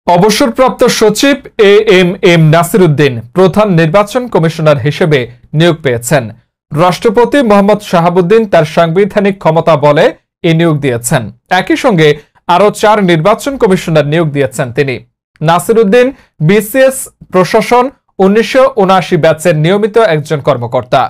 অবসরপ্রাপ্ত সচিব এএমএম নাসির উদ্দিন প্রধান নির্বাচন কমিশনার হিসেবে নিয়োগ পেয়েছেন। রাষ্ট্রপতি মোহাম্মদ শাহাবুদ্দিন তার সাংবিধানিক ক্ষমতা বলে এই নিয়োগ দিয়েছেন। একই সঙ্গে আরও ৪ নির্বাচন কমিশনার নিয়োগ দিয়েছেন তিনি। নাসির উদ্দিন বিসিএস প্রশাসন ১৯৭৯ ব্যাচের নিয়মিত একজন কর্মকর্তা।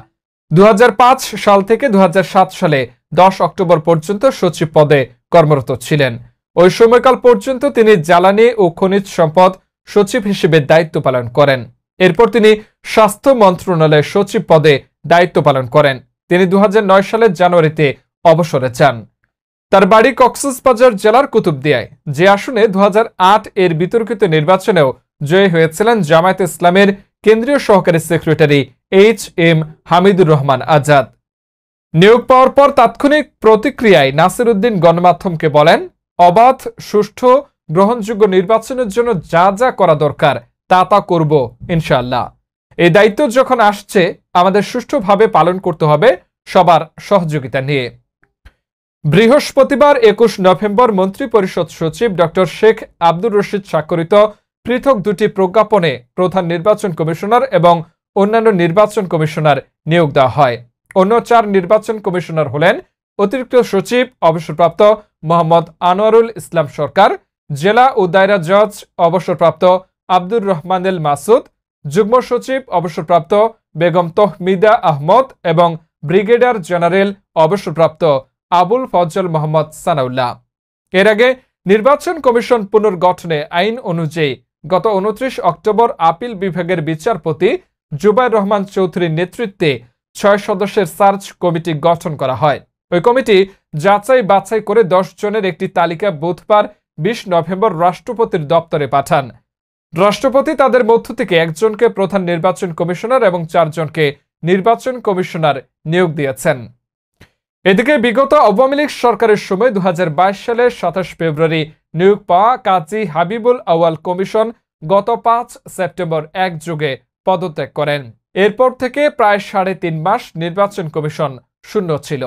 ২০০৫ সাল থেকে ২০০৭ সালে ১০ অক্টোবর পর্যন্ত সচিব পদে কর্মরত ছিলেন। ওই সময়কাল পর্যন্ত তিনি জ্বালানি ও খনিজ সম্পদ সচিব হিসেবে দায়িত্ব পালন করেন। এরপর তিনি স্বাস্থ্য মন্ত্রণালয়ের সচিব পদে দায়িত্ব পালন করেন। তিনি ২০০৯ সালের জানুয়ারিতে অবসরে যান। তার বাড়ি কক্সবাজার জেলার কুতুবদিয়ায়, যে আসনে ২০০৮ এর বিতর্কিত নির্বাচনেও জয়ী হয়েছিলেন জামায়াতে ইসলামের কেন্দ্রীয় সহকারী সেক্রেটারি এইচ.এম. হামিদুর রহমান আজাদ। নিয়োগ পাওয়ার পর তাৎক্ষণিক প্রতিক্রিয়ায় নাসির উদ্দিন গণমাধ্যমকে বলেন, অবাধ, সুষ্ঠু, গ্রহণযোগ্য নির্বাচনের জন্য যা যা করা দরকার তা করব ইনশাআল্লাহ। এই দায়িত্ব যখন আসছে আমাদের সুষ্ঠুভাবে পালন করতে হবে, সবার সহযোগিতা নিয়ে। বৃহস্পতিবার ২১ নভেম্বর মন্ত্রিপরিষদ সচিব ডক্টর শেখ আব্দুর রশিদ স্বাক্ষরিত পৃথক দুটি প্রজ্ঞাপনে প্রধান নির্বাচন কমিশনার এবং অন্যান্য নির্বাচন কমিশনার নিয়োগ দেওয়া হয়। অন্য ৪ নির্বাচন কমিশনার হলেন অতিরিক্ত সচিব অবসরপ্রাপ্ত মোহাম্মদ আনোয়ারুল ইসলাম সরকার, জেলা ও দায়রা জজ অবসরপ্রাপ্ত আব্দুর রহমানেল মাসুদ, যুগ্ম সচিব অবসরপ্রাপ্ত বেগম তহমিদা আহমদ এবং ব্রিগেডিয়ার জেনারেল অবসরপ্রাপ্ত আবুল ফজল মোহাম্মদ সানাউল্লাহ। এর আগে নির্বাচন কমিশন পুনর্গঠনে আইন অনুযায়ী গত ২৯ অক্টোবর আপিল বিভাগের বিচারপতি জুবাইর রহমান চৌধুরীর নেতৃত্বে ৬ সদস্যের সার্চ কমিটি গঠন করা হয়। ওই কমিটি যাচাই বাছাই করে ১০ জনের একটি তালিকা বুধবার ২০ নভেম্বর রাষ্ট্রপতির দপ্তরে পাঠান। রাষ্ট্রপতি তাদের মধ্য থেকে একজনকে প্রধান নির্বাচন কমিশনার এবং ৪ জনকে নির্বাচন কমিশনার নিয়োগ দিয়েছেন। এদিকে বিগত আওয়ামী লীগ সরকারের সময় ২০২২ সালের ২৭ ফেব্রুয়ারি নিয়োগ পাওয়া কাজী হাবিবুল আউয়াল কমিশন গত ৫ সেপ্টেম্বর একযোগে পদত্যাগ করেন। এরপর থেকে প্রায় ৩.৫ মাস নির্বাচন কমিশন শূন্য ছিল।